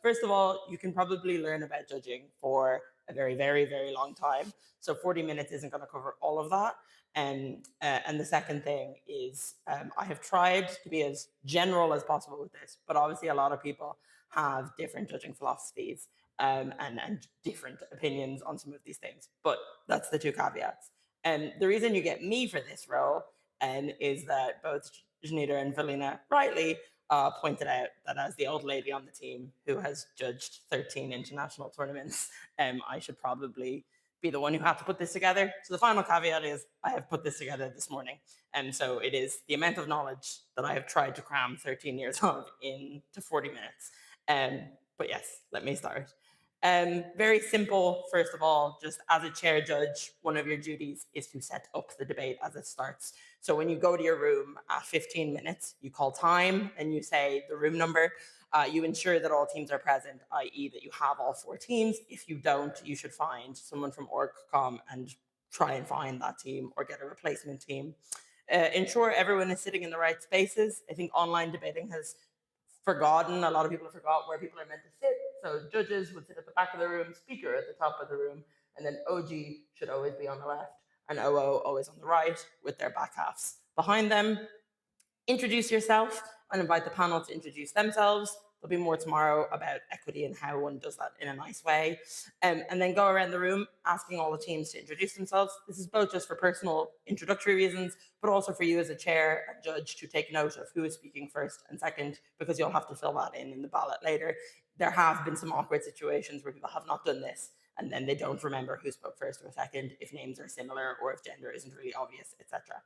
First of all, you can probably learn about judging for a very, very, very long time. So 40 minutes isn't going to cover all of that. And the second thing is, I have tried to be as general as possible with this, but obviously a lot of people have different judging philosophies and different opinions on some of these things. But that's the two caveats. And the reason you get me for this role is that both Janita and Valina rightly pointed out that as the old lady on the team who has judged 13 international tournaments, I should probably be the one who had to put this together. So the final caveat is I have put this together this morning. And so it is the amount of knowledge that I have tried to cram 13 years of into 40 minutes. But yes, let me start. Very simple, first of all, just as a chair judge, one of your duties is to set up the debate as it starts. So when you go to your room at 15 minutes, you call time and you say the room number. You ensure that all teams are present, i.e., that you have all four teams. If you don't, you should find someone from OrgCom and try and find that team or get a replacement team. Ensure everyone is sitting in the right spaces. I think online debating has forgotten, a lot of people have forgot where people are meant to sit. So judges would sit at the back of the room, speaker at the top of the room, and then OG should always be on the left and OO always on the right with their back halves behind them. Introduce yourself and invite the panel to introduce themselves. There'll be more tomorrow about equity and how one does that in a nice way. And then go around the room asking all the teams to introduce themselves. This is both just for personal introductory reasons, but also for you as a chair and judge to take note of who is speaking first and second, because you'll have to fill that in the ballot later. There have been some awkward situations where people have not done this, and then they don't remember who spoke first or second, if names are similar or if gender isn't really obvious, etc.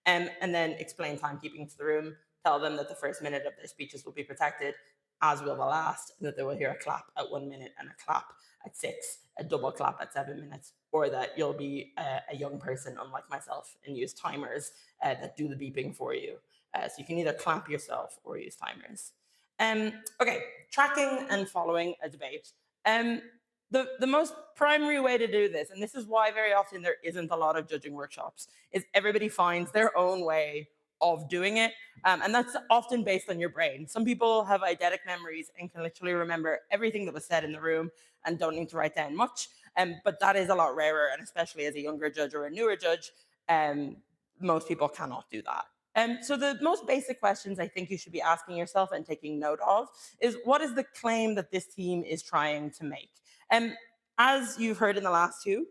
And then explain timekeeping to the room, tell them that the first minute of their speeches will be protected, as will the last, and that they will hear a clap at 1 minute and a clap at 6, a double clap at 7 minutes, or that you'll be a young person, unlike myself, and use timers that do the beeping for you. So you can either clap yourself or use timers. Okay, tracking and following a debate. The most primary way to do this, and this is why very often there isn't a lot of judging workshops, is everybody finds their own way of doing it. And that's often based on your brain. Some people have eidetic memories and can literally remember everything that was said in the room and don't need to write down much. But that is a lot rarer, and especially as a younger judge or a newer judge, most people cannot do that. So the most basic questions I think you should be asking yourself and taking note of is, what is the claim that this team is trying to make? As you've heard in the last two,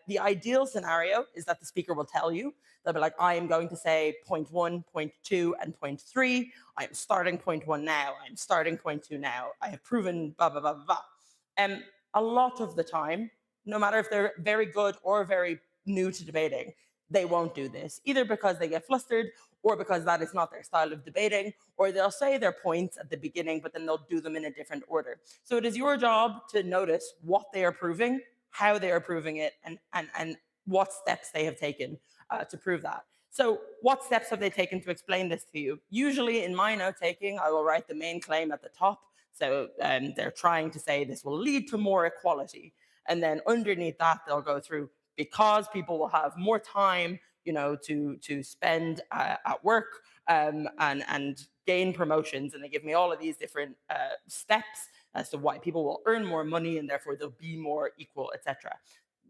the ideal scenario is that the speaker will tell you. They'll be like, I am going to say point one, point two, and point three. I am starting point one now. I am starting point two now. I have proven blah, blah, blah, blah, blah. A lot of the time, no matter if they're very good or very new to debating, they won't do this, either because they get flustered or because that is not their style of debating, or they'll say their points at the beginning, but then they'll do them in a different order. So it is your job to notice what they are proving, how they are proving it, and what steps they have taken to prove that. So what steps have they taken to explain this to you? Usually in my note taking, I will write the main claim at the top. So they're trying to say this will lead to more equality. And then underneath that, they'll go through, because people will have more time, to spend at work and gain promotions. And they give me all of these different steps as to why people will earn more money and therefore they'll be more equal, etc.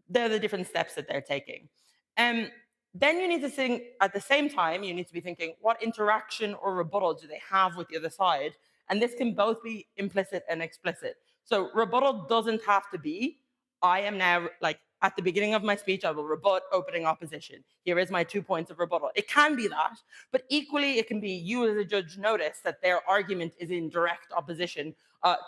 They're the different steps that they're taking. Then you need to think, at the same time, you need to be thinking, what interaction or rebuttal do they have with the other side? And this can both be implicit and explicit. So rebuttal doesn't have to be, I am now, like, at the beginning of my speech, I will rebut opening opposition. Here is my 2 points of rebuttal. It can be that, but equally it can be you as a judge notice that their argument is in direct opposition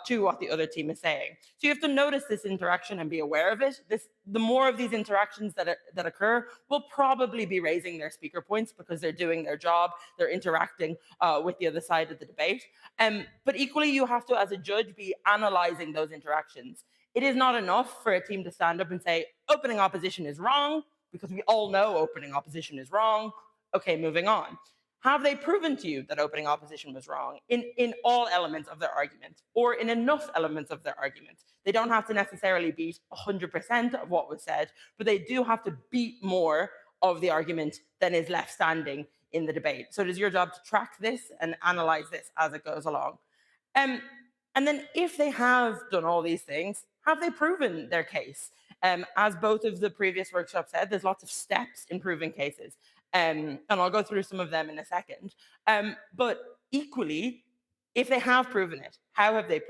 to what the other team is saying. So you have to notice this interaction and be aware of it. The more of these interactions that occur will probably be raising their speaker points because they're doing their job, they're interacting with the other side of the debate. But equally, you have to, as a judge, be analyzing those interactions. It is not enough for a team to stand up and say, opening opposition is wrong, because we all know opening opposition is wrong. Okay, moving on. Have they proven to you that opening opposition was wrong in all elements of their argument, or in enough elements of their argument? They don't have to necessarily beat 100% of what was said, but they do have to beat more of the argument than is left standing in the debate. So it is your job to track this and analyze this as it goes along. And then if they have done all these things, have they proven their case? As both of the previous workshops said, there's lots of steps in proving cases. And I'll go through some of them in a second. But equally, if they have proven it, how have they?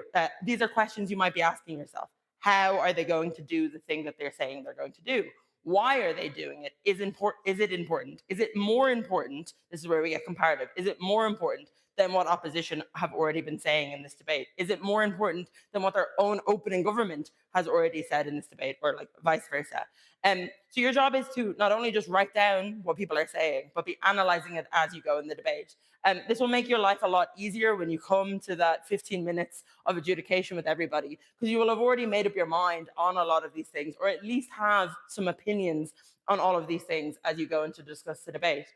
These are questions you might be asking yourself. How are they going to do the thing that they're saying they're going to do? Why are they doing it? Is it important? Is it more important? This is where we get comparative. Is it more important than what opposition have already been saying in this debate? Is it more important than what their own opening government has already said in this debate, or like vice versa? So your job is to not only just write down what people are saying, but be analyzing it as you go in the debate. And this will make your life a lot easier when you come to that 15 minutes of adjudication with everybody, because you will have already made up your mind on a lot of these things, or at least have some opinions on all of these things as you go in to discuss the debate.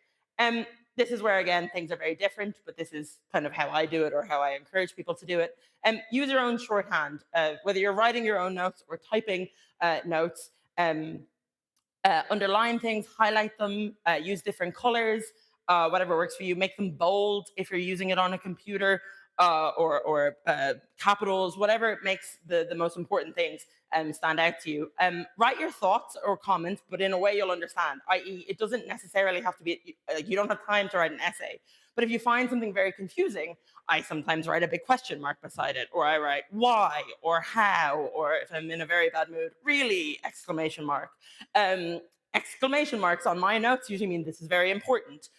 This is where, again, things are very different, but this is kind of how I do it, or how I encourage people to do it. Use your own shorthand, whether you're writing your own notes or typing notes. Underline things, highlight them, use different colors, whatever works for you. Make them bold if you're using it on a computer, or capitals, whatever makes the most important things stand out to you. Write your thoughts or comments, but in a way you'll understand, i.e., it doesn't necessarily have to be, you don't have time to write an essay. But if you find something very confusing, I sometimes write a big question mark beside it, or I write why or how, or if I'm in a very bad mood, really, exclamation mark. Exclamation marks on my notes usually mean this is very important.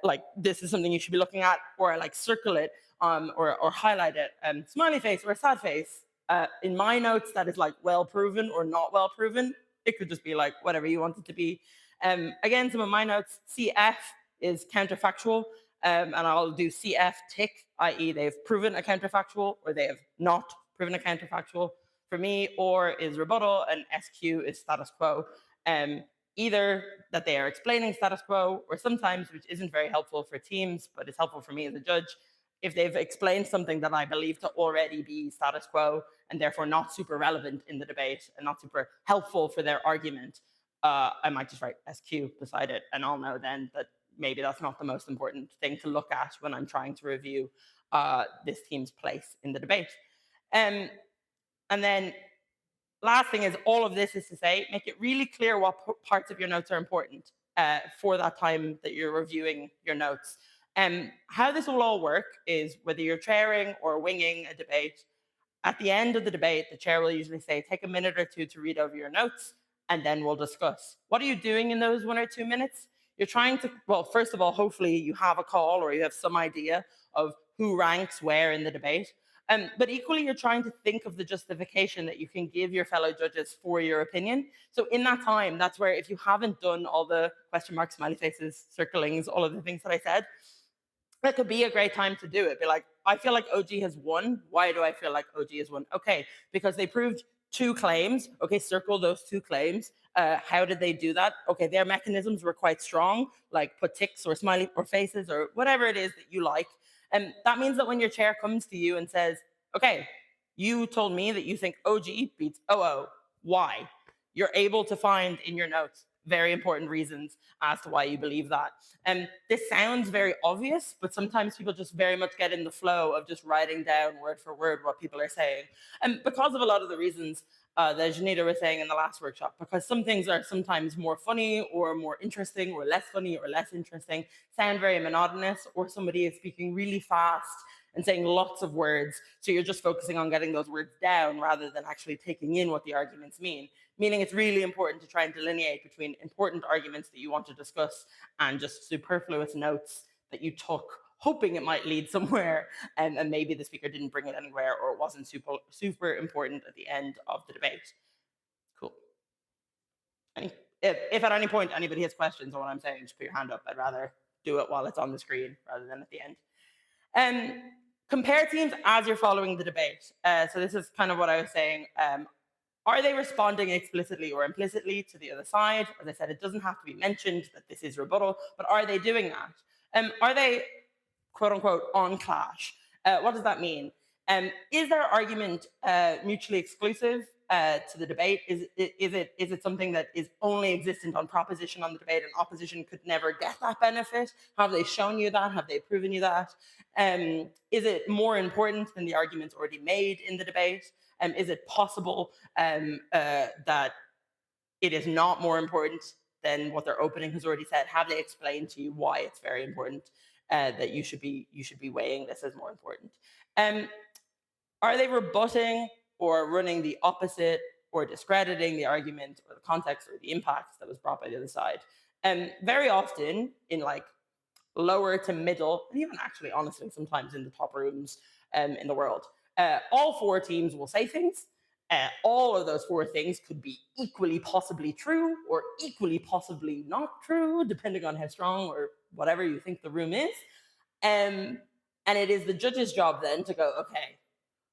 Like this is something you should be looking at, or I like circle it, or highlight it. Smiley face or a sad face. In my notes, that is like well proven or not well proven. It could just be like whatever you want it to be. Again, some of my notes, CF is counterfactual, and I'll do CF tick, i.e., they've proven a counterfactual or they have not proven a counterfactual for me, or is rebuttal, and SQ is status quo. Either that they are explaining status quo, or sometimes, which isn't very helpful for teams, but it's helpful for me as a judge, if they've explained something that I believe to already be status quo and therefore not super relevant in the debate and not super helpful for their argument, I might just write SQ beside it, and I'll know then that maybe that's not the most important thing to look at when I'm trying to review this team's place in the debate. And then last thing is, all of this is to say, make it really clear what parts of your notes are important for that time that you're reviewing your notes. How this will all work is, whether you're chairing or winging a debate, at the end of the debate, the chair will usually say, take a minute or two to read over your notes, and then we'll discuss. What are you doing in those 1 or 2 minutes? You're trying to, well, first of all, hopefully you have a call or you have some idea of who ranks where in the debate. But equally, you're trying to think of the justification that you can give your fellow judges for your opinion. So in that time, that's where, if you haven't done all the question marks, smiley faces, circlings, all of the things that I said, that could be a great time to do it. Be like, I feel like OG has won. Why do I feel like OG has won? Okay, because they proved 2 claims. Okay, circle those 2 claims. How did they do that? Okay, their mechanisms were quite strong, like put ticks or smiley or faces or whatever it is that you like. And that means that when your chair comes to you and says, okay, you told me that you think OG beats OO. Why? You're able to find in your notes very important reasons as to why you believe that. And this sounds very obvious, but sometimes people just very much get in the flow of just writing down word for word what people are saying. And because of a lot of the reasons that Janita was saying in the last workshop, because some things are sometimes more funny or more interesting or less funny or less interesting, sound very monotonous, or somebody is speaking really fast and saying lots of words. So you're just focusing on getting those words down rather than actually taking in what the arguments mean. Meaning it's really important to try and delineate between important arguments that you want to discuss and just superfluous notes that you took, hoping it might lead somewhere, and maybe the speaker didn't bring it anywhere, or it wasn't super important at the end of the debate. Cool. If at any point anybody has questions on what I'm saying, just put your hand up. I'd rather do it while it's on the screen rather than at the end. Compare teams as you're following the debate. So this is kind of what I was saying. Are they responding explicitly or implicitly to the other side? As I said, it doesn't have to be mentioned that this is rebuttal, but are they doing that? Are they, quote unquote, on clash? What does that mean? Is their argument mutually exclusive? to the debate? Is it something that is only existent on proposition on the debate, and opposition could never get that benefit? Have they shown you that? Have they proven you that? Is it more important than the arguments already made in the debate? Is it possible that it is not more important than what their opening has already said? Have they explained to you why it's very important that you should be weighing this as more important? Are they rebutting or running the opposite or discrediting the argument or the context or the impact that was brought by the other side? Very often in like lower to middle, and even actually honestly sometimes in the top rooms in the world, all four teams will say things. All of those four things could be equally possibly true or equally possibly not true, depending on how strong or whatever you think the room is. And it is the judge's job then to go, okay,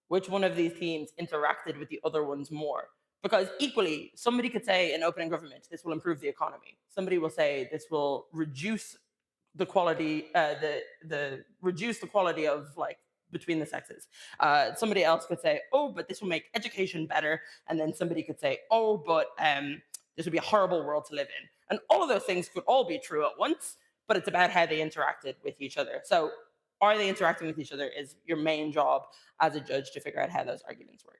which one of these teams interacted with the other ones more? Because equally, somebody could say in opening government, this will improve the economy. Somebody will say this will reduce the quality, reduce the quality of like between the sexes. Somebody else could say, oh, but this will make education better. And then somebody could say, oh, but this would be a horrible world to live in. And all of those things could all be true at once, but it's about how they interacted with each other. So are they interacting with each other is your main job as a judge to figure out how those arguments work.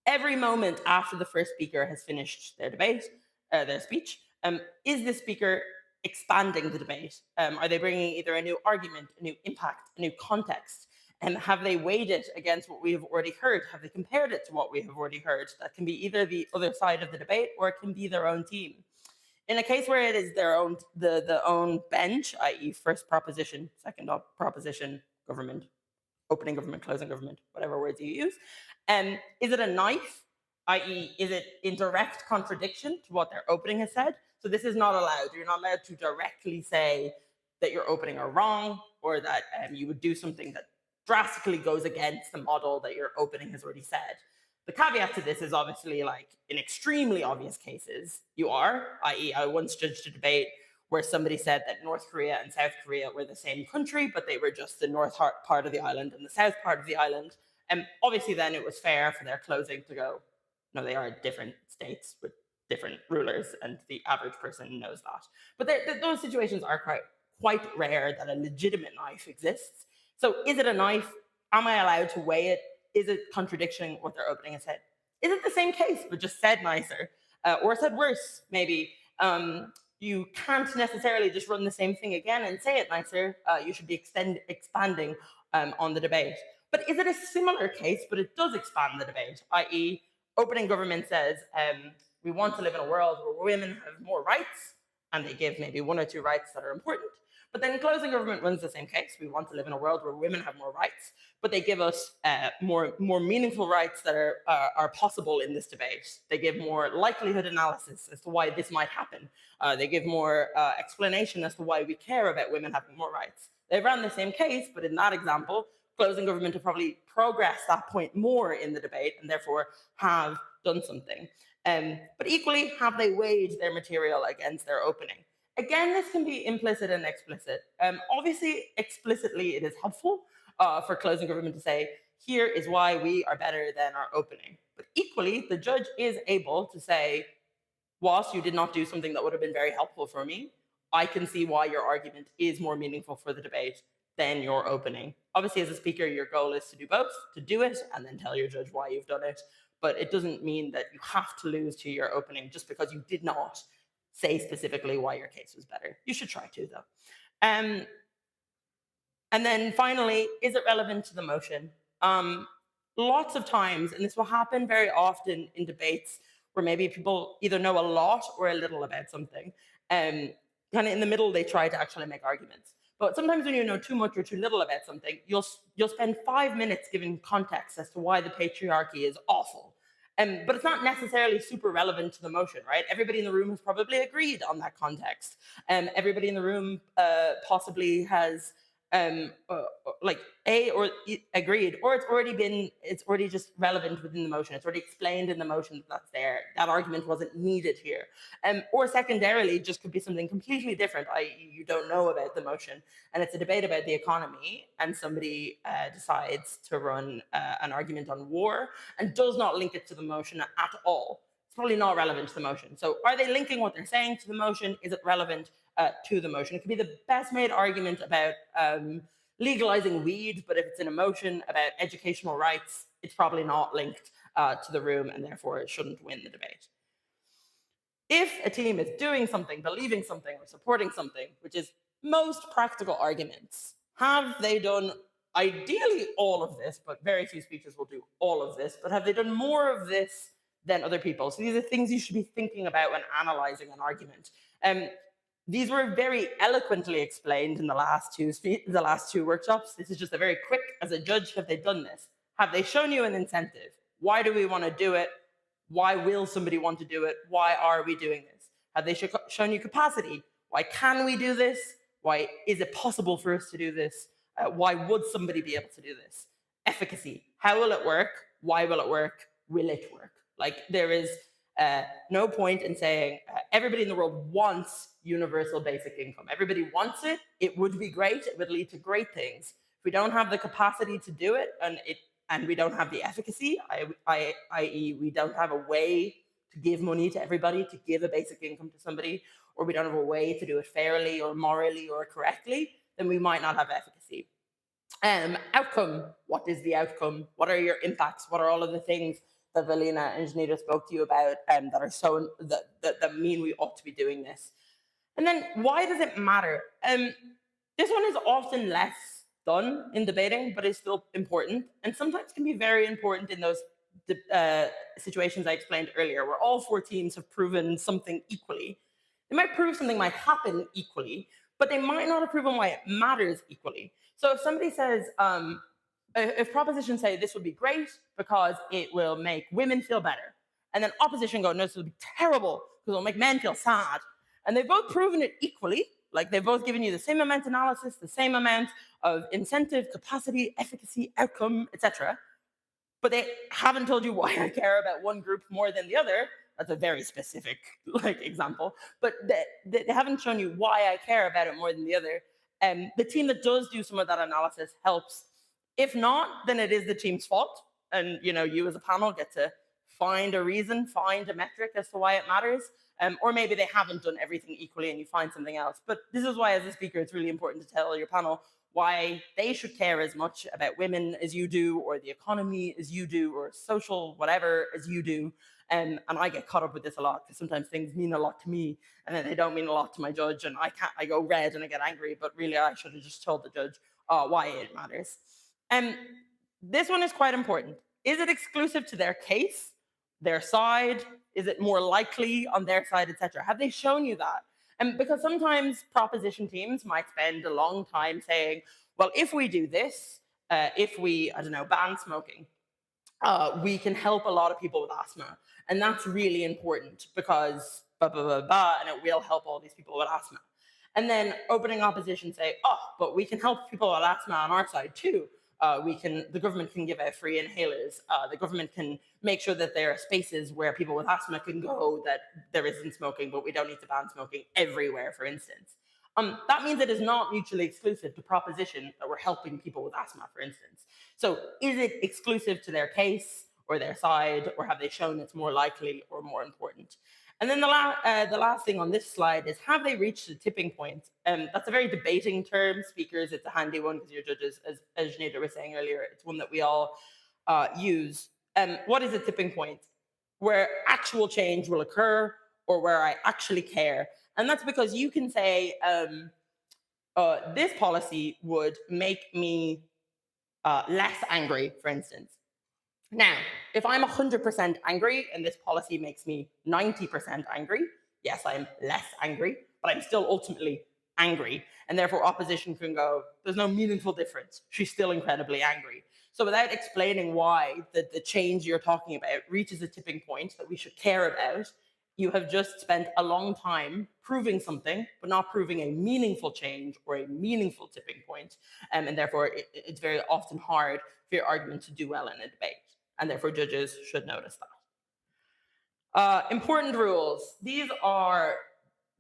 Every moment after the first speaker has finished their debate, their speech, is the speaker expanding the debate? Are they bringing either a new argument, a new impact, a new context? And have they weighed it against what we have already heard? Have they compared it to what we have already heard? That can be either the other side of the debate or it can be their own team. In a case where it is their own, the own bench, i.e. first proposition, second proposition, government, opening government, closing government, whatever words you use, is it a knife, i.e. is it in direct contradiction to what their opening has said? So this is not allowed. You're not allowed to directly say that your opening are wrong or that you would do something that drastically goes against the model that your opening has already said. The caveat to this is obviously like in extremely obvious cases, you are, i.e. I once judged a debate where somebody said that North Korea and South Korea were the same country, but they were just the north part of the island and the south part of the island. And obviously then it was fair for their closing to go, no, they are different states with different rulers, and the average person knows that. But those situations are quite rare that a legitimate knife exists. So is it a knife? Am I allowed to weigh it? Is it contradicting what their opening has said? Is it the same case, but just said nicer? Or said worse, maybe? You can't necessarily just run the same thing again and say it nicer. You should be expanding on the debate. But is it a similar case, but it does expand the debate, i.e. opening government says, we want to live in a world where women have more rights, and they give maybe one or two rights that are important. But then closing government runs the same case. We want to live in a world where women have more rights, but they give us more meaningful rights that are possible in this debate. They give more likelihood analysis as to why this might happen. They give more explanation as to why we care about women having more rights. They ran the same case, but in that example, closing government have probably progressed that point more in the debate and therefore have done something. But equally, have they weighed their material against their opening? Again, this can be implicit and explicit. Obviously, explicitly, it is helpful for closing government to say, here is why we are better than our opening. But equally, the judge is able to say, whilst you did not do something that would have been very helpful for me, I can see why your argument is more meaningful for the debate than your opening. Obviously, as a speaker, your goal is to do both, to do it, and then tell your judge why you've done it. But it doesn't mean that you have to lose to your opening just because you did not say specifically why your case was better. You should try to, though. And then finally, is it relevant to the motion? Lots of times, and this will happen very often in debates where maybe people either know a lot or a little about something. Kind of in the middle, they try to actually make arguments. But sometimes when you know too much or too little about something, you'll spend 5 minutes giving context as to why the patriarchy is awful. But it's not necessarily super relevant to the motion, right? Everybody in the room has probably agreed on that context. Everybody in the room possibly has like A, or agreed, or it's already just relevant within the motion. It's already explained in the motion that that's there. That argument wasn't needed here. Or secondarily, just could be something completely different. You don't know about the motion, and it's a debate about the economy, and somebody decides to run an argument on war and does not link it to the motion at all. It's probably not relevant to the motion. So, are they linking what they're saying to the motion? Is it relevant to the motion? It could be the best made argument about legalizing weed, but if it's in a motion about educational rights, it's probably not linked to the room, and therefore it shouldn't win the debate. If a team is doing something, believing something, or supporting something, which is most practical arguments, have they done ideally all of this, but very few speakers will do all of this, but have they done more of this than other people? So these are things you should be thinking about when analyzing an argument. These were very eloquently explained in the last two workshops. This is just a very quick, as a judge, have they done this? Have they shown you an incentive? Why do we want to do it? Why will somebody want to do it? Why are we doing this? Have they shown you capacity? Why can we do this? Why is it possible for us to do this? Why would somebody be able to do this? Efficacy. How will it work? Why will it work? Will it work? Like, there is no point in saying everybody in the world wants universal basic income. Everybody wants it. It would be great. It would lead to great things. If we don't have the capacity to do it, and we don't have the efficacy, i.e., we don't have a way to give money to everybody, to give a basic income to somebody, or we don't have a way to do it fairly or morally or correctly, then we might not have efficacy. Outcome. What is the outcome? What are your impacts? What are all of the things that Valina and Janita spoke to you about that are so that mean we ought to be doing this? And then, why does it matter? This one is often less done in debating, but is still important, and sometimes can be very important in those situations I explained earlier, where all four teams have proven something equally. They might prove something might happen equally, but they might not have proven why it matters equally. So if somebody says, if propositions say this would be great because it will make women feel better, and then opposition go, no, this will be terrible because it'll make men feel sad, and they've both proven it equally, like they've both given you the same amount of analysis, the same amount of incentive, capacity, efficacy, outcome, etc., but they haven't told you why I care about one group more than the other. That's a very specific example, but they haven't shown you why I care about it more than the other. The team that does do some of that analysis helps. If not, then it is the team's fault, and you as a panel get to find a reason, find a metric as to why it matters. Or maybe they haven't done everything equally and you find something else. But this is why, as a speaker, it's really important to tell your panel why they should care as much about women as you do, or the economy as you do, or social whatever as you do. And I get caught up with this a lot, because sometimes things mean a lot to me and then they don't mean a lot to my judge, and I go red and I get angry, but really I should have just told the judge why it matters. And this one is quite important. Is it exclusive to their case, their side? Is it more likely on their side, etc.? Have they shown you that? And because sometimes proposition teams might spend a long time saying, well, if we do this, if we, I don't know, ban smoking, we can help a lot of people with asthma. And that's really important because blah, blah, blah, blah, and it will help all these people with asthma. And then opening opposition say, oh, but we can help people with asthma on our side too. The government can give out free inhalers. The government can make sure that there are spaces where people with asthma can go that there isn't smoking, but we don't need to ban smoking everywhere, for instance. That means it is not mutually exclusive to proposition that we're helping people with asthma, for instance. So is it exclusive to their case or their side, or have they shown it's more likely or more important? And then the last thing on this slide is, have they reached the tipping point? That's a very debating term. Speakers, it's a handy one because your judges, as Janita was saying earlier, it's one that we all use. What is a tipping point? Where actual change will occur, or where I actually care. And that's because you can say, this policy would make me less angry, for instance. Now, if I'm 100% angry and this policy makes me 90% angry, yes, I'm less angry, but I'm still ultimately angry. And therefore, opposition can go, there's no meaningful difference. She's still incredibly angry. So without explaining why the change you're talking about reaches a tipping point that we should care about, you have just spent a long time proving something, but not proving a meaningful change or a meaningful tipping point. And therefore, it's very often hard for your argument to do well in a debate. And therefore, judges should notice that. Important rules. These are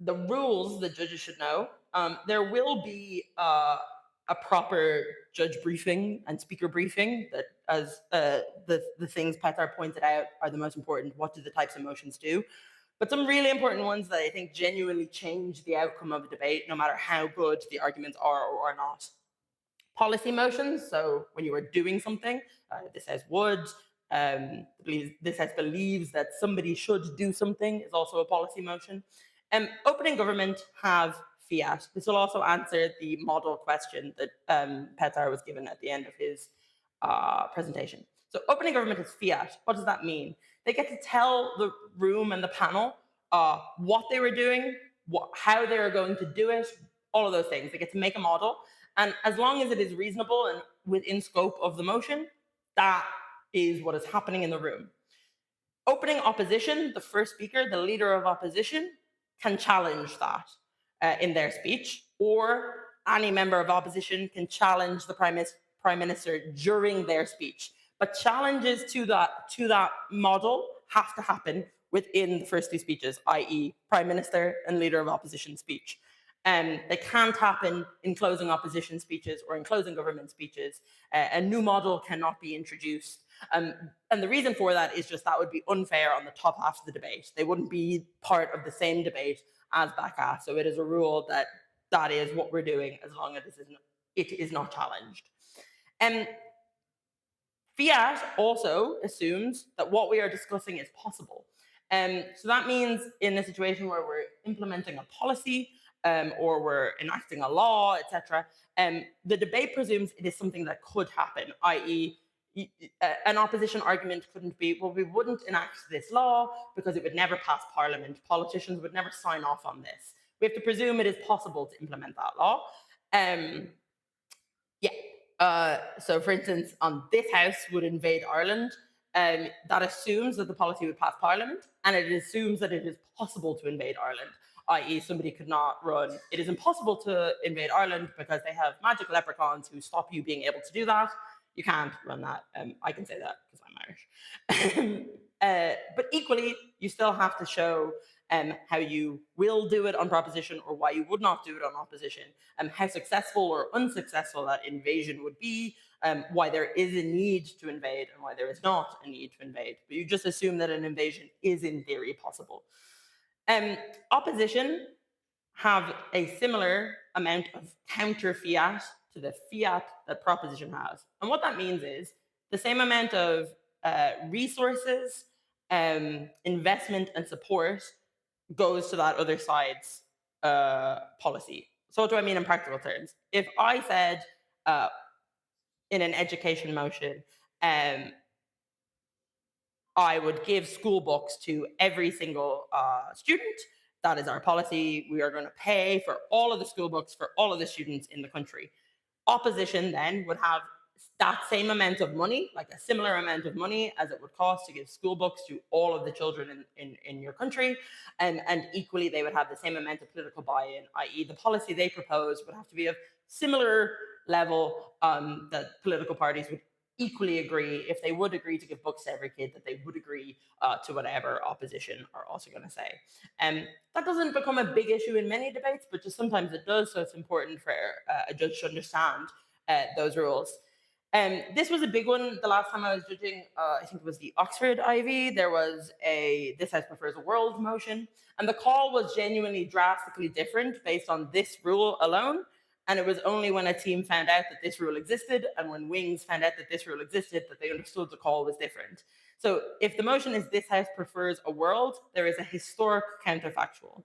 the rules that judges should know. There will be a proper judge briefing and speaker briefing that, as the things Petar pointed out, are the most important. What do the types of motions do? But some really important ones that I think genuinely change the outcome of a debate, no matter how good the arguments are or are not. Policy motions, so when you are doing something, this says would, this says believes that somebody should do something is also a policy motion. Opening government have fiat. This will also answer the model question that Petar was given at the end of his presentation. So opening government is fiat. What does that mean? They get to tell the room and the panel what they were doing, how they were going to do it, all of those things. They get to make a model. And as long as it is reasonable and within scope of the motion, that is what is happening in the room. Opening opposition, the first speaker, the leader of opposition, can challenge that in their speech, or any member of opposition can challenge the prime minister during their speech. But challenges to that model have to happen within the first two speeches, i.e. prime minister and leader of opposition speech. They can't happen in closing opposition speeches or in closing government speeches. A new model cannot be introduced. And the reason for that is just that would be unfair on the top half of the debate. They wouldn't be part of the same debate as back half. So it is a rule that is what we're doing as long as it is not challenged. Fiat also assumes that what we are discussing is possible. So that means in a situation where we're implementing a policy or we're enacting a law, etc., the debate presumes it is something that could happen, i.e., an opposition argument couldn't be, well, we wouldn't enact this law because it would never pass Parliament. Politicians would never sign off on this. We have to presume it is possible to implement that law. So, for instance, on this house would invade Ireland. That assumes that the policy would pass Parliament, and it assumes that it is possible to invade Ireland, i.e. somebody could not run. It is impossible to invade Ireland because they have magic leprechauns who stop you being able to do that. You can't run that. I can say that because I'm Irish. But equally, you still have to show how you will do it on proposition or why you would not do it on opposition, how successful or unsuccessful that invasion would be, why there is a need to invade and why there is not a need to invade. But you just assume that an invasion is in theory possible. Opposition have a similar amount of counter fiat to the fiat that proposition has. And what that means is the same amount of resources, investment, and support goes to that other side's policy. So what do I mean in practical terms? If I said in an education motion, I would give school books to every single student. That is our policy. We are going to pay for all of the school books for all of the students in the country. Opposition then would have that same amount of money, like a similar amount of money as it would cost to give school books to all of the children in your country. And equally, they would have the same amount of political buy-in, i.e. the policy they propose would have to be of similar level that political parties would equally agree. If they would agree to give books to every kid, that they would agree to whatever opposition are also going to say. That doesn't become a big issue in many debates, but just sometimes it does. So it's important for a judge to understand those rules. This was a big one. The last time I was judging, I think it was the Oxford IV, there was a this house prefers a world motion. And the call was genuinely drastically different based on this rule alone. And it was only when a team found out that this rule existed and when Wings found out that this rule existed that they understood the call was different. So if the motion is this house prefers a world, there is a historic counterfactual,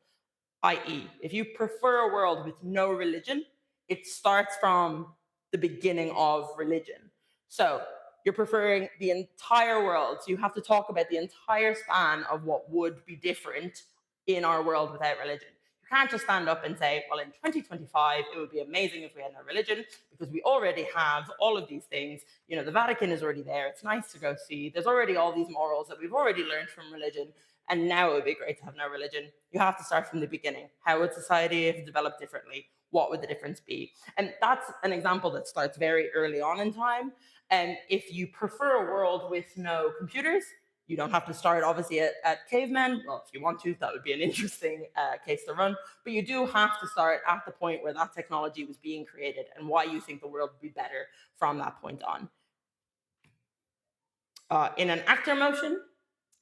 i.e. if you prefer a world with no religion, it starts from the beginning of religion. So you're preferring the entire world. So you have to talk about the entire span of what would be different in our world without religion. You can't just stand up and say, well, in 2025, it would be amazing if we had no religion because we already have all of these things. The Vatican is already there. It's nice to go see. There's already all these morals that we've already learned from religion. and now it would be great to have no religion. You have to start from the beginning. How would society have developed differently? What would the difference be? And that's an example that starts very early on in time. And if you prefer a world with no computers, you don't have to start obviously at cavemen. Well, if you want to, that would be an interesting case to run. But you do have to start at the point where that technology was being created and why you think the world would be better from that point on. In an actor motion,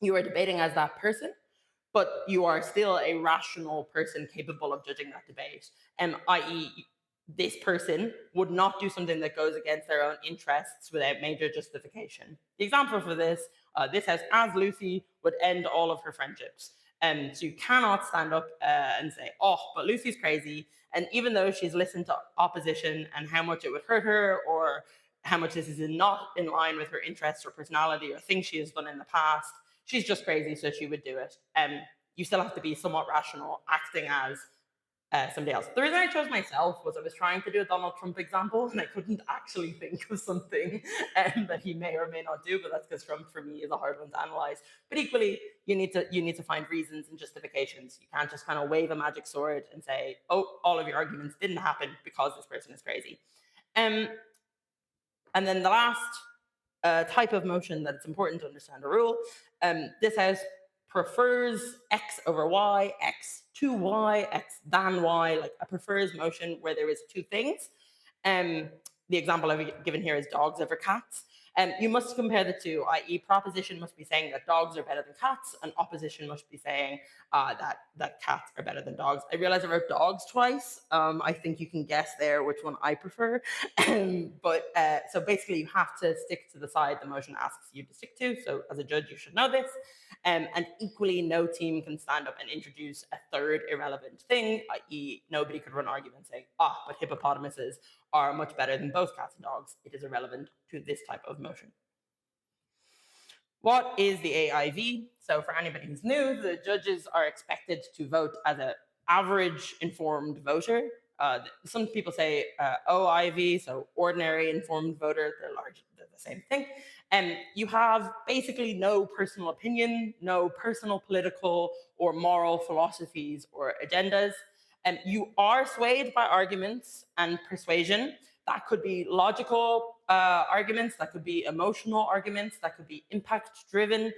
you are debating as that person, but you are still a rational person capable of judging that debate. I.e., this person would not do something that goes against their own interests without major justification. The example for this has as Lucy would end all of her friendships. So you cannot stand up and say, oh, but Lucy's crazy. And even though she's listened to opposition and how much it would hurt her, or how much this is not in line with her interests or personality or things she has done in the past, she's just crazy, so she would do it. You still have to be somewhat rational, acting as somebody else. The reason I chose myself was I was trying to do a Donald Trump example, and I couldn't actually think of something that he may or may not do. But that's because Trump, for me, is a hard one to analyze. But equally, you need to find reasons and justifications. You can't just kind of wave a magic sword and say, "Oh, all of your arguments didn't happen because this person is crazy." And then the last type of motion that it's important to understand a rule. This house prefers X over Y, X to Y, X than Y, like a prefers motion where there is two things. The example I've given here is dogs over cats. You must compare the two, i.e., proposition must be saying that dogs are better than cats, and opposition must be saying that cats are better than dogs. I realize I wrote dogs twice. I think you can guess there which one I prefer. So basically, you have to stick to the side the motion asks you to stick to. So as a judge, you should know this. And equally, no team can stand up and introduce a third irrelevant thing, i.e., nobody could run arguments saying, but hippopotamuses are much better than both cats and dogs. It is irrelevant to this type of motion. What is the AIV? So for anybody who's new, the judges are expected to vote as an average informed voter. Some people say OIV, so ordinary informed voter. They're the same thing. And you have basically no personal opinion, no personal political or moral philosophies or agendas. And you are swayed by arguments and persuasion. That could be logical arguments, that could be emotional arguments, that could be impact-driven,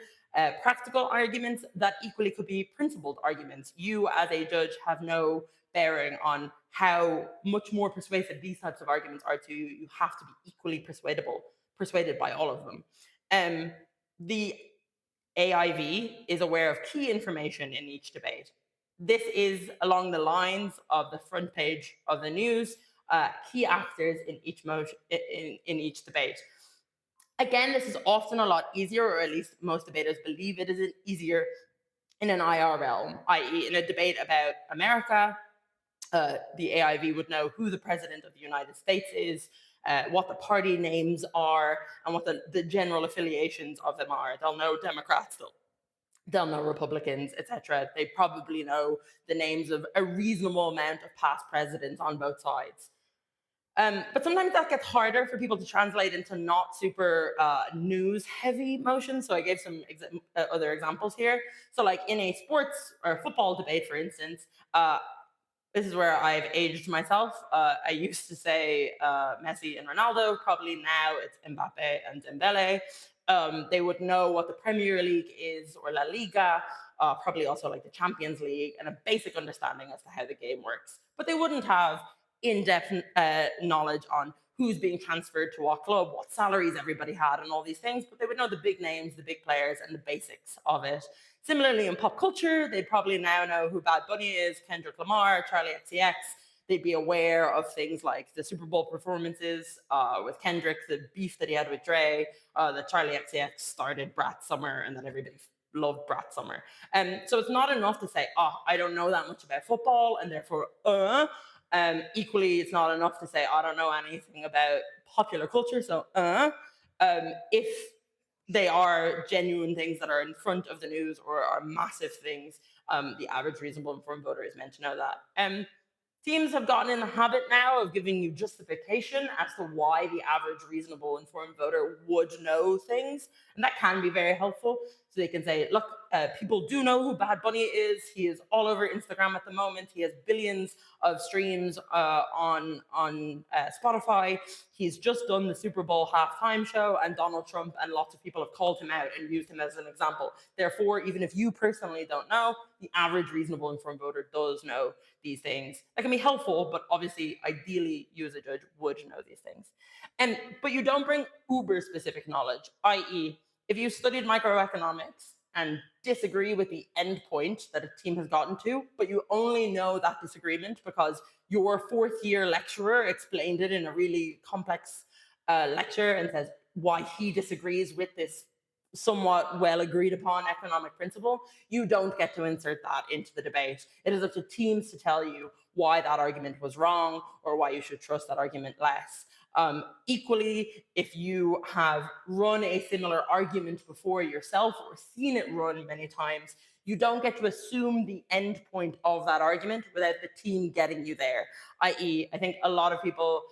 practical arguments, that equally could be principled arguments. You, as a judge, have no bearing on how much more persuasive these types of arguments are to you. You have to be equally persuaded by all of them. The AIV is aware of key information in each debate. This is along the lines of the front page of the news, key actors in each motion, in each debate. Again, this is often a lot easier, or at least most debaters believe it is easier in an IR realm, i.e., in a debate about America. The AIV would know who the president of the United States is, what the party names are, and what the general affiliations of them are. They'll know Democrats, they'll know Republicans, etc. They probably know the names of a reasonable amount of past presidents on both sides. But sometimes that gets harder for people to translate into not super news-heavy motions. So I gave some other examples here. So like in a sports or football debate, for instance, this is where I've aged myself. I used to say Messi and Ronaldo. Probably now it's Mbappe and Dembele. They would know what the Premier League is, or La Liga, probably also like the Champions League, and a basic understanding as to how the game works. But they wouldn't have in-depth knowledge on who's being transferred to what club, what salaries everybody had, and all these things. But they would know the big names, the big players, and the basics of it. Similarly, in pop culture, they probably now know who Bad Bunny is, Kendrick Lamar, Charlie XCX. They'd be aware of things like the Super Bowl performances with Kendrick, the beef that he had with Dre, that Charlie XCX started Brat Summer, and that everybody loved Brat Summer. So it's not enough to say, I don't know that much about football, and therefore, equally, it's not enough to say, I don't know anything about popular culture, so if they are genuine things that are in front of the news or are massive things, the average reasonable informed voter is meant to know that. Teams have gotten in the habit now of giving you justification as to why the average reasonable informed voter would know things, and that can be very helpful. So they can say, look, people do know who Bad Bunny is. He is all over Instagram at the moment. He has billions of streams on Spotify. He's just done the Super Bowl halftime show, and Donald Trump and lots of people have called him out and used him as an example. Therefore, even if you personally don't know, the average reasonable informed voter does know these things. That can be helpful, but obviously, ideally, you as a judge would know these things. But you don't bring uber specific knowledge, i.e., if you studied microeconomics and disagree with the end point that a team has gotten to, but you only know that disagreement because your fourth year lecturer explained it in a really complex lecture and says why he disagrees with this somewhat well agreed upon economic principle, you don't get to insert that into the debate. It is up to teams to tell you why that argument was wrong or why you should trust that argument less. Equally, if you have run a similar argument before yourself or seen it run many times, you don't get to assume the end point of that argument without the team getting you there. I.e., I think a lot of people,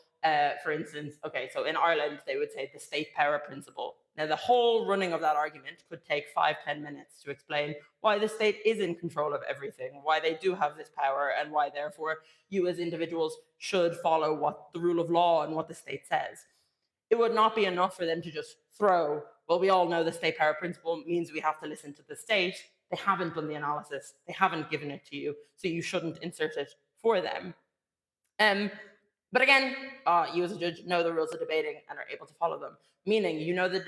for instance, okay, so in Ireland, they would say the state power principle. Now, the whole running of that argument could take 5-10 minutes to explain why the state is in control of everything, why they do have this power, and why, therefore, you as individuals should follow what the rule of law and what the state says. It would not be enough for them to just throw, well, we all know the state power principle means we have to listen to the state. They haven't done the analysis, they haven't given it to you, so you shouldn't insert it for them. But again, you as a judge know the rules of debating and are able to follow them, meaning you know the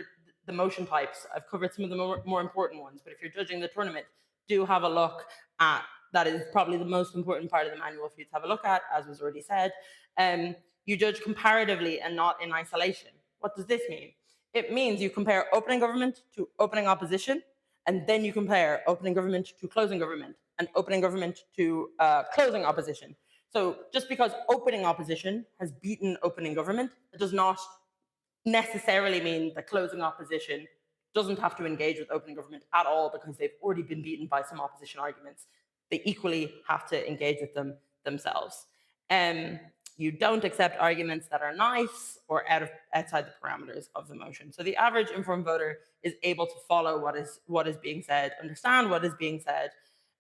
motion types. I've covered some of the more important ones, but if you're judging the tournament, do have a look at that. Is probably the most important part of the manual for you to have a look at, as was already said. You judge comparatively and not in isolation. What does this mean? It means you compare opening government to opening opposition, and then you compare opening government to closing government, and opening government to closing opposition. So just because opening opposition has beaten opening government, it does not necessarily mean that closing opposition doesn't have to engage with opening government at all because they've already been beaten by some opposition arguments. They equally have to engage with them themselves. You don't accept arguments that are nice or outside the parameters of the motion. So the average informed voter is able to follow what is being said, understand what is being said,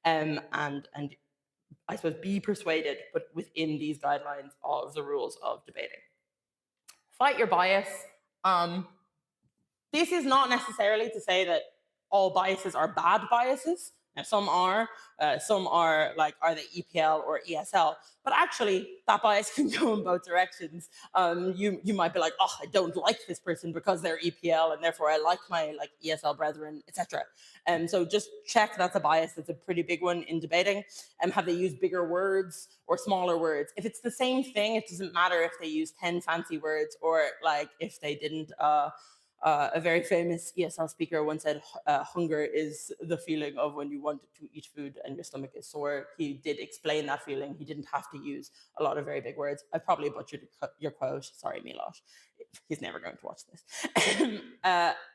and I suppose be persuaded, but within these guidelines of the rules of debating. Fight your bias. This is not necessarily to say that all biases are bad biases. Now, some are like, are they EPL or ESL? But actually, that bias can go in both directions. You might be like, oh, I don't like this person because they're EPL, and therefore I like my ESL brethren, etc. So just check that's a bias. That's a pretty big one in debating. Have they used bigger words or smaller words? If it's the same thing, it doesn't matter if they use 10 fancy words or if they didn't. A very famous ESL speaker once said, hunger is the feeling of when you want to eat food and your stomach is sore. He did explain that feeling. He didn't have to use a lot of very big words. I probably butchered your quote. Sorry, Milosh. He's never going to watch this.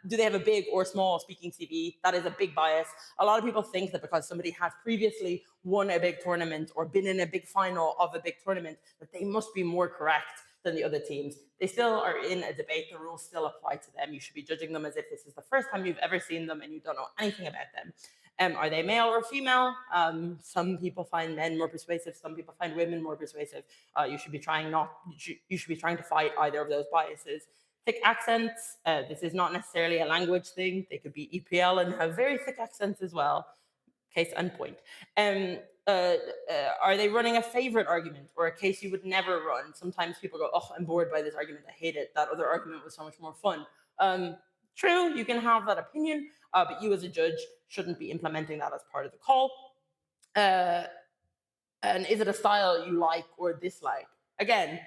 Do they have a big or small speaking CV? That is a big bias. A lot of people think that because somebody has previously won a big tournament or been in a big final of a big tournament, that they must be more correct than the other teams. They still are in a debate. The rules still apply to them. You should be judging them as if this is the first time you've ever seen them and you don't know anything about them. Are they male or female? Some people find men more persuasive. Some people find women more persuasive. You should be trying to fight either of those biases. Thick accents. This is not necessarily a language thing. They could be EPL and have very thick accents as well. Case and point. Are they running a favorite argument or a case you would never run? Sometimes people go, oh, I'm bored by this argument. I hate it. That other argument was so much more fun. True, you can have that opinion, but you as a judge shouldn't be implementing that as part of the call. And is it a style you like or dislike? Again,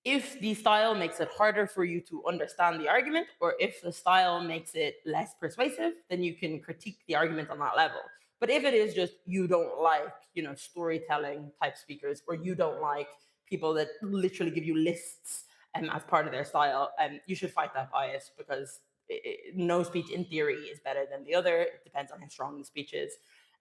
if the style makes it harder for you to understand the argument, or if the style makes it less persuasive, then you can critique the argument on that level. But if it is just you don't like, storytelling type speakers, or you don't like people that literally give you lists as part of their style, you should fight that bias because no speech in theory is better than the other. It depends on how strong the speech is.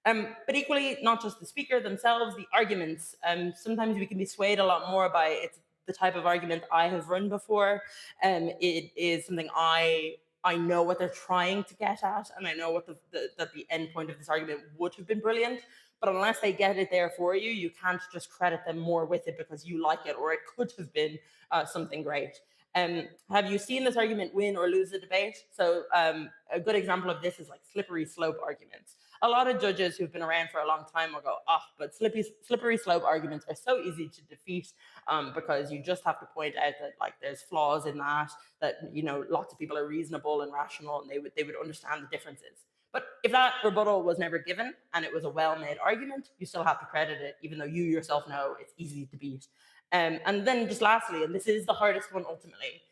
But equally, not just the speaker themselves, the arguments. Sometimes we can be swayed a lot more by the type of argument I have run before. It is something I I know what they're trying to get at, and I know what that the end point of this argument would have been brilliant. But unless they get it there for you, you can't just credit them more with it because you like it, or it could have been something great. Have you seen this argument win or lose a debate? So a good example of this is like slippery slope arguments. A lot of judges who've been around for a long time will go, but slippery slope arguments are so easy to defeat because you just have to point out that like there's flaws in that lots of people are reasonable and rational, and they would understand the differences. But if that rebuttal was never given and it was a well-made argument, you still have to credit it, even though you yourself know it's easy to beat. And then just lastly, and this is the hardest one ultimately,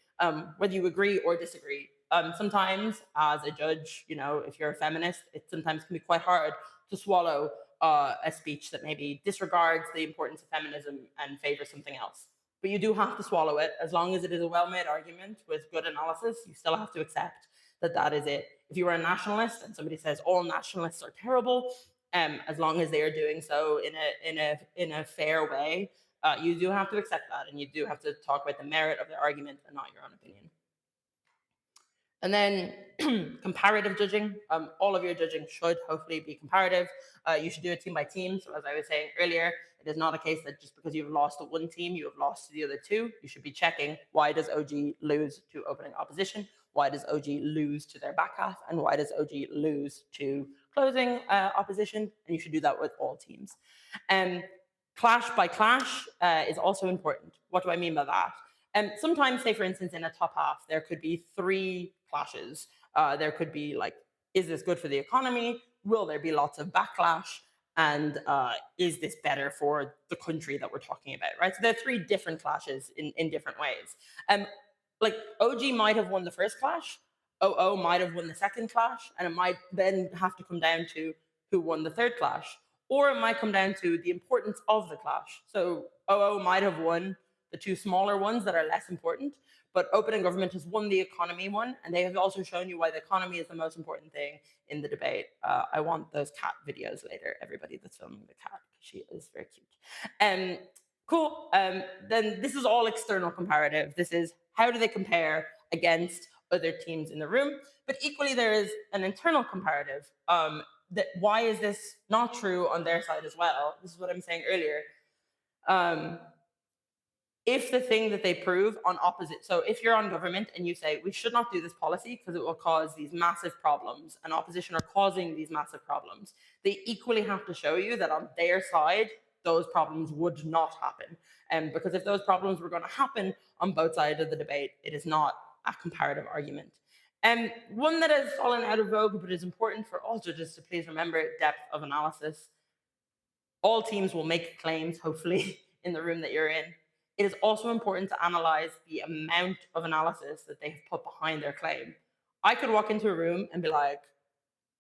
whether you agree or disagree. Sometimes as a judge, if you're a feminist, it sometimes can be quite hard to swallow a speech that maybe disregards the importance of feminism and favors something else. But you do have to swallow it. As long as it is a well-made argument with good analysis, you still have to accept that that is it. If you are a nationalist and somebody says all nationalists are terrible, as long as they are doing so in a fair way, you do have to accept that, and you do have to talk about the merit of their argument and not your own opinion. And then comparative judging. All of your judging should hopefully be comparative. You should do it team by team. So as I was saying earlier, it is not a case that just because you've lost to one team, you have lost to the other two. You should be checking, why does OG lose to opening opposition? Why does OG lose to their back half? And why does OG lose to closing opposition? And you should do that with all teams. Clash by clash is also important. What do I mean by that? Sometimes, say for instance, in a top half, there could be 3 clashes. There could be like, is this good for the economy? Will there be lots of backlash? And is this better for the country that we're talking about, right? So there are 3 different clashes in different ways. Like OG might have won the first clash, OO might have won the second clash, and it might then have to come down to who won the third clash. Or it might come down to the importance of the clash. So OO might have won the 2 smaller ones that are less important, but opening government has won the economy one, and they have also shown you why the economy is the most important thing in the debate. I want those cat videos later, everybody that's filming the cat, because she is very cute. Cool. Then this is all external comparative. This is how do they compare against other teams in the room, but equally there is an internal comparative. That why is this not true on their side as well? This is what I'm saying earlier. If the thing that they prove on opposite, so if you're on government and you say we should not do this policy because it will cause these massive problems, and opposition are causing these massive problems, they equally have to show you that on their side those problems would not happen. And because if those problems were going to happen on both sides of the debate, it is not a comparative argument. And one that has fallen out of vogue, but is important for all judges to please remember: depth of analysis. All teams will make claims, hopefully, in the room that you're in. It is also important to analyze the amount of analysis that they have put behind their claim. I could walk into a room and be like,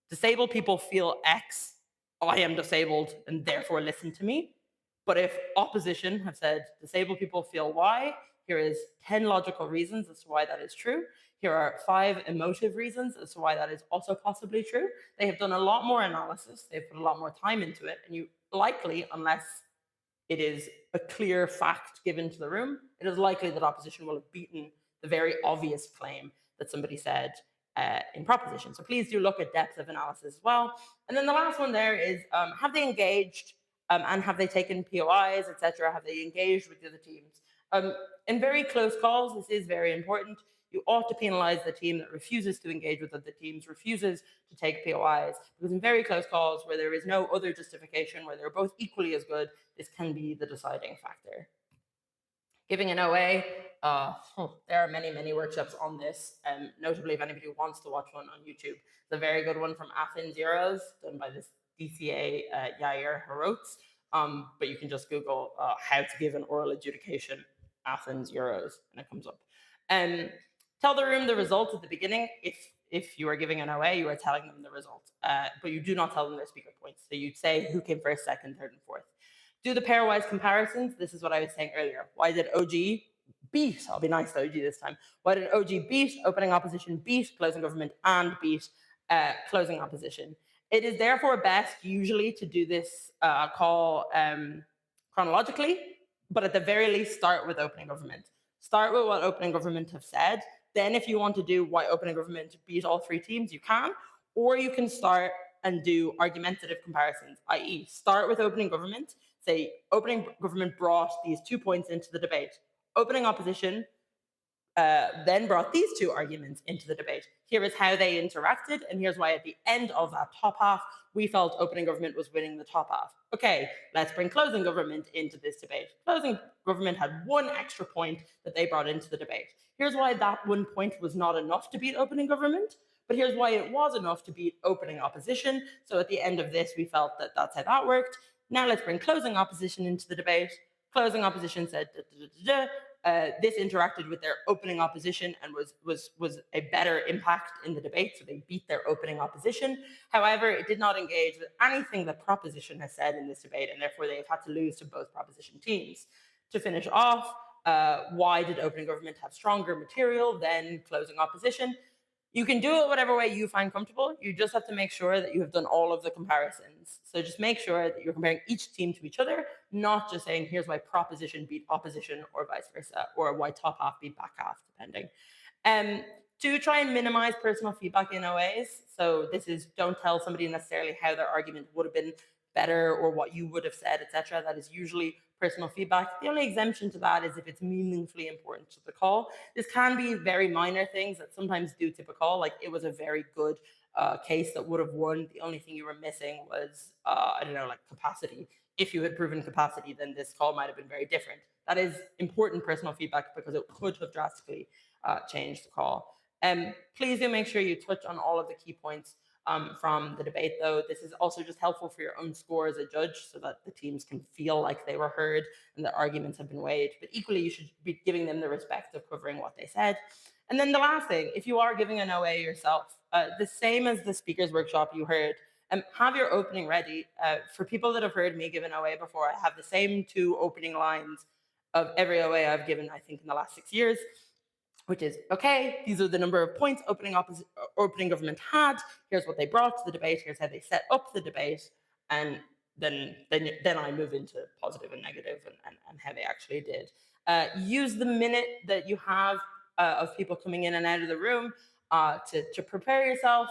disabled people feel X, I am disabled, and therefore listen to me. But if opposition have said disabled people feel Y, here is 10 logical reasons as to why that is true. Here are 5 emotive reasons as to why that is also possibly true. They have done a lot more analysis. They've put a lot more time into it. And you likely, unless it is a clear fact given to the room, it is likely that opposition will have beaten the very obvious claim that somebody said in proposition. So please do look at depth of analysis as well. And then the last one there is, have they engaged and have they taken POIs, etc.? Have they engaged with the other teams? In very close calls, this is very important. You ought to penalize the team that refuses to engage with other teams, refuses to take POIs, because in very close calls where there is no other justification, where they're both equally as good, this can be the deciding factor. Giving an OA, there are many, many workshops on this, notably if anybody wants to watch one on YouTube. It's a very good one from Athens Euros, done by this DCA Yair Harotz, but you can just Google how to give an oral adjudication Athens Euros, and it comes up. Tell the room the result at the beginning. If you are giving an OA, you are telling them the result, but you do not tell them their speaker points. So you'd say who came first, second, third, and fourth. Do the pairwise comparisons. This is what I was saying earlier. Why did OG beat? I'll be nice to OG this time. Why did OG beat opening opposition, beat closing government, and beat closing opposition? It is therefore best usually to do this call chronologically, but at the very least start with opening government. Start with what opening government have said. Then if you want to do why opening government beat all three teams, you can, or you can start and do argumentative comparisons, i.e., start with opening government, say opening government brought these 2 points into the debate. Opening opposition then brought these two arguments into the debate. Here is how they interacted, and here's why at the end of that top half, we felt opening government was winning the top half. Okay, let's bring closing government into this debate. Closing government had one extra point that they brought into the debate. Here's why that 1 point was not enough to beat opening government, but here's why it was enough to beat opening opposition. So at the end of this, we felt that that's how that worked. Now let's bring closing opposition into the debate. Closing opposition said, this interacted with their opening opposition and was a better impact in the debate, so they beat their opening opposition. However, it did not engage with anything that proposition has said in this debate, and therefore they've had to lose to both proposition teams. To finish off, why did opening government have stronger material than closing opposition? You can do it whatever way you find comfortable. You just have to make sure that you have done all of the comparisons. So just make sure that you're comparing each team to each other, not just saying, here's why proposition beat opposition or vice versa, or why top half beat back half, depending. To try and minimize personal feedback in OAs. So this is, don't tell somebody necessarily how their argument would have been better or what you would have said, etc. That is usually personal feedback. The only exemption to that is if it's meaningfully important to the call. This can be very minor things that sometimes do tip a call, like it was a very good case that would have won. The only thing you were missing was, I don't know, like capacity. If you had proven capacity, then this call might have been very different. That is important personal feedback because it could have drastically changed the call. Please do make sure you touch on all of the key points from the debate, though. This is also just helpful for your own score as a judge so that the teams can feel like they were heard and the arguments have been weighed. But equally, you should be giving them the respect of covering what they said. And then the last thing, if you are giving an OA yourself, the same as the speakers workshop you heard, have your opening ready. For people that have heard me give an OA before, I have the same 2 opening lines of every OA I've given, I think, in the last 6 years, which is, okay, these are the number of points opening government had. Here's what they brought to the debate. Here's how they set up the debate. And then I move into positive and negative and how they actually did. Use the minute that you have of people coming in and out of the room to prepare yourself.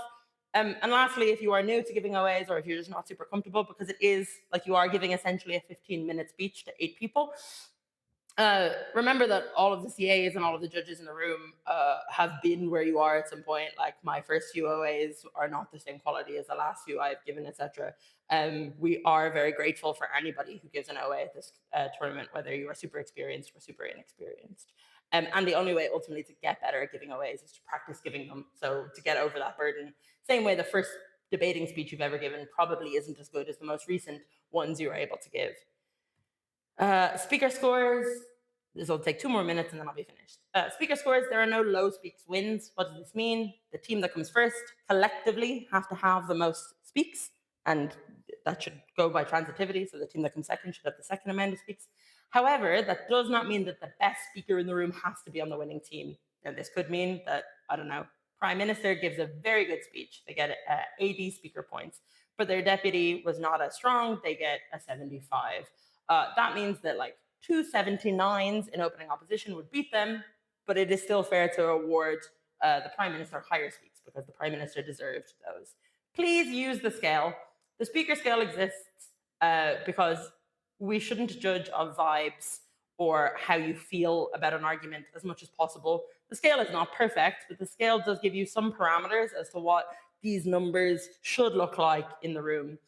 And lastly, if you are new to giving OAs or if you're just not super comfortable, because it is like you are giving essentially a 15-minute speech to 8 people, remember that all of the CAs and all of the judges in the room have been where you are at some point. Like my first few OAs are not the same quality as the last few I've given, etc. We are very grateful for anybody who gives an OA at this tournament, whether you are super experienced or super inexperienced. And the only way ultimately to get better at giving OAs is to practice giving them. So to get over that burden, same way the first debating speech you've ever given probably isn't as good as the most recent ones you were able to give. Speaker scores. This will take 2 more minutes and then I'll be finished. Speaker scores. There are no low speaks wins. What does this mean? The team that comes first collectively have to have the most speaks, and that should go by transitivity. So the team that comes second should have the second amount of speaks. However, that does not mean that the best speaker in the room has to be on the winning team. And this could mean that, I don't know, Prime Minister gives a very good speech. They get 80 speaker points, but their deputy was not as strong. They get a 75. That means that like 2 79s in opening opposition would beat them, but it is still fair to award the Prime Minister higher speaks because the Prime Minister deserved those. Please use the scale. The speaker scale exists because we shouldn't judge on vibes or how you feel about an argument as much as possible. The scale is not perfect, but the scale does give you some parameters as to what these numbers should look like in the room.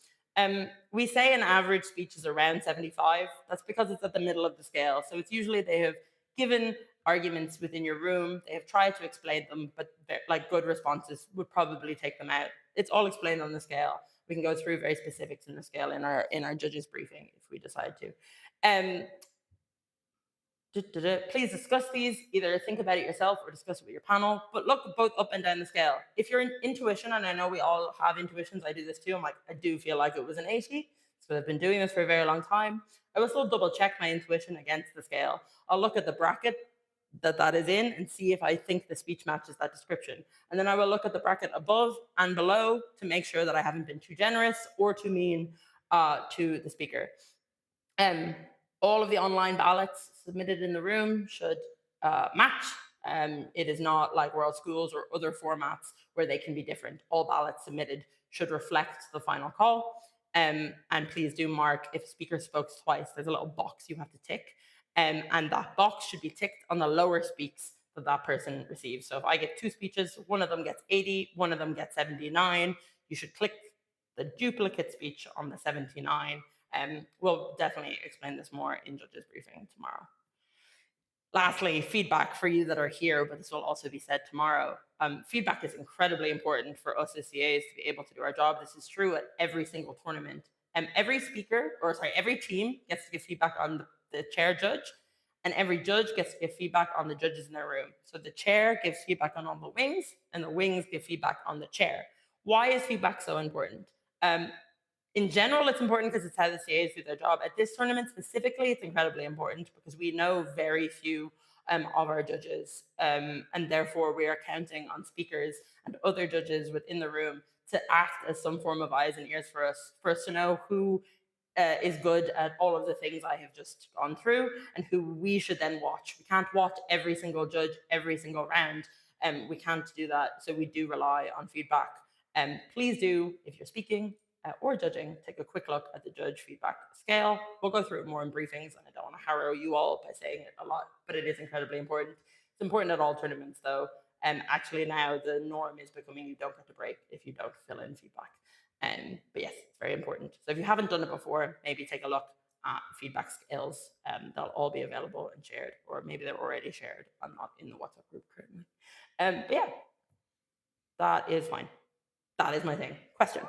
We say an average speech is around 75. That's because it's at the middle of the scale. So it's usually they have given arguments within your room, they have tried to explain them, but like good responses would probably take them out. It's all explained on the scale. We can go through very specifics in the scale in our judges briefing if we decide to. Please discuss these, either think about it yourself or discuss it with your panel, but look both up and down the scale. If you're in intuition, and I know we all have intuitions, I do this too, I do feel like it was an 80, so I've been doing this for a very long time. I will still double check my intuition against the scale. I'll look at the bracket that is in and see if I think the speech matches that description. And then I will look at the bracket above and below to make sure that I haven't been too generous or too mean to the speaker. All of the online ballots submitted in the room should match It is not like World Schools or other formats where they can be different. All ballots submitted should reflect the final call. And please do mark if a speaker spoke twice, there's a little box you have to tick. And that box should be ticked on the lower speaks that that person receives. So if I get two speeches, one of them gets 80, one of them gets 79, you should click the duplicate speech on the 79. We'll definitely explain this more in judges briefing tomorrow. Lastly, feedback for you that are here, but this will also be said tomorrow. Feedback is incredibly important for us as CAs to be able to do our job. This is true at every single tournament. Every every team gets to give feedback on the chair judge, and every judge gets to give feedback on the judges in their room. So the chair gives feedback on all the wings, and the wings give feedback on the chair. Why is feedback so important? In general, it's important because it's how the CAs do their job. At this tournament specifically, it's incredibly important because we know very few of our judges, and therefore we are counting on speakers and other judges within the room to act as some form of eyes and ears for us to know who is good at all of the things I have just gone through and who we should then watch. We can't watch every single judge every single round, and we can't do that. So we do rely on feedback. Please do, if you're speaking, or judging, take a quick look at the judge feedback scale. We'll go through it more in briefings, and I don't want to harrow you all by saying it a lot, but it is incredibly important. It's important at all tournaments, though. Actually, now the norm is becoming you don't get a break if you don't fill in feedback. But yes, it's very important. So if you haven't done it before, maybe take a look at feedback scales. They'll all be available and shared, or maybe they're already shared. I'm not in the WhatsApp group currently. But yeah, that is fine. That is my thing. Question.